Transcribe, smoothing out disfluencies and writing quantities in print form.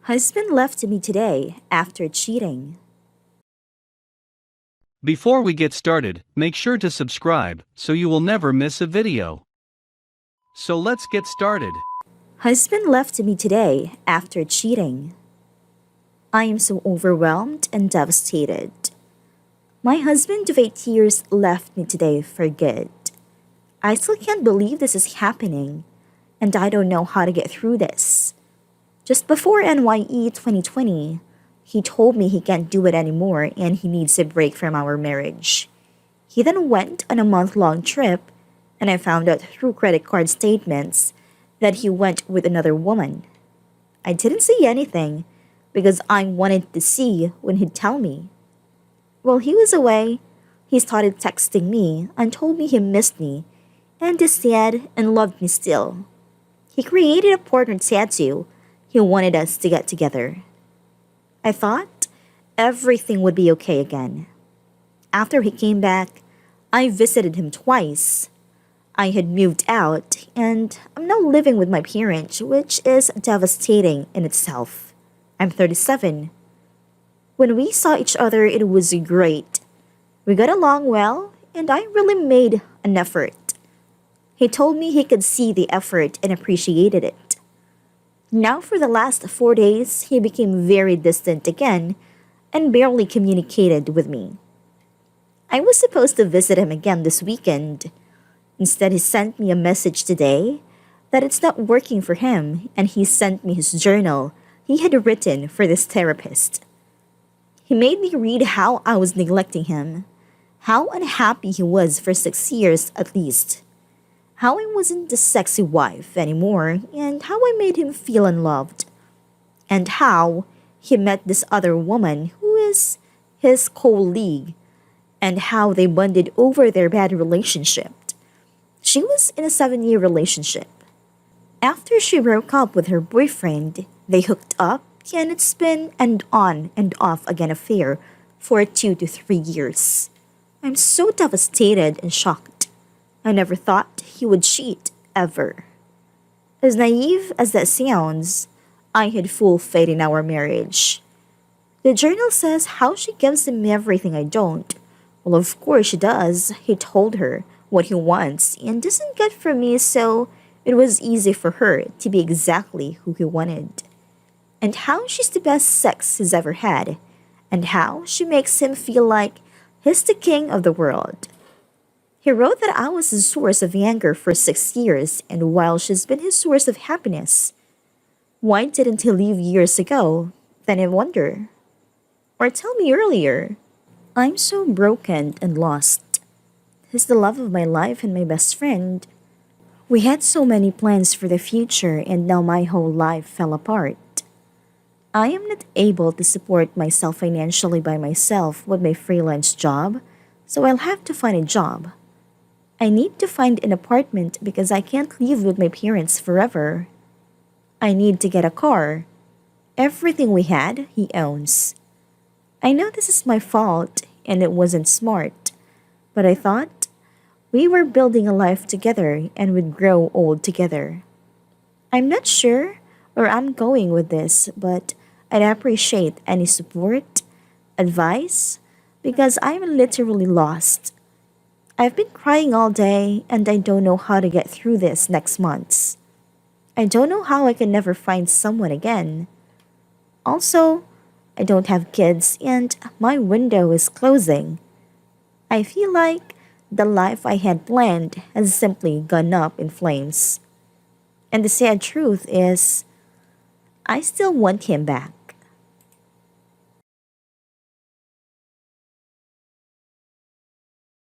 Husband left me today after cheating. Before we get started, make sure to subscribe so you will never miss a video. So let's get started. Husband left me today after cheating. I am so overwhelmed and devastated. My husband of 8 years left me today for good. I still can't believe this is happening, and I don't know how to get through this. Just before NYE 2020, he told me he can't do it anymore and he needs a break from our marriage. He then went on a month-long trip, and I found out through credit card statements that he went with another woman. I didn't say anything because I wanted to see when he'd tell me. While he was away, he started texting me and told me he missed me and is sad and loved me still. He created a portrait tattoo. He wanted us to get together. I thought everything would be okay again. After he came back, I visited him twice. I had moved out and I'm now living with my parents, which is devastating in itself. I'm 37. When we saw each other, it was great. We got along well, and I really made an effort. He told me he could see the effort and appreciated it. Now, for the last 4 days, he became very distant again and barely communicated with me. I was supposed to visit him again this weekend. Instead, he sent me a message today that it's not working for him, and he sent me his journal he had written for this therapist. He made me read how I was neglecting him, how unhappy he was for 6 years at least, how I wasn't the sexy wife anymore, and how I made him feel unloved, and how he met this other woman who is his colleague, and how they bonded over their bad relationship. She was in a 7-year relationship. After she broke up with her boyfriend, they hooked up, and it's been an on and off again affair for 2 to 3 years. I'm so devastated and shocked. I never thought he would cheat, ever. As naive as that sounds, I had full faith in our marriage. The journal says how she gives him everything I don't. Well, of course she does. He told her what he wants and doesn't get from me, so it was easy for her to be exactly who he wanted. And how she's the best sex he's ever had, and how she makes him feel like he's the king of the world. He wrote that I was his source of anger for 6 years, and while she's been his source of happiness. Why didn't he leave years ago? Then I wonder. Or tell me earlier. I'm so broken and lost. He's the love of my life and my best friend. We had so many plans for the future, and now my whole life fell apart. I am not able to support myself financially by myself with my freelance job, so I'll have to find a job. I need to find an apartment because I can't live with my parents forever. I need to get a car. Everything we had, he owns. I know this is my fault and it wasn't smart, but I thought we were building a life together and would grow old together. I'm not sure where I'm going with this, but I'd appreciate any support, advice, because I'm literally lost. I've been crying all day and I don't know how to get through this next month. I don't know how I can never find someone again. Also, I don't have kids and my window is closing. I feel like the life I had planned has simply gone up in flames. And the sad truth is, I still want him back.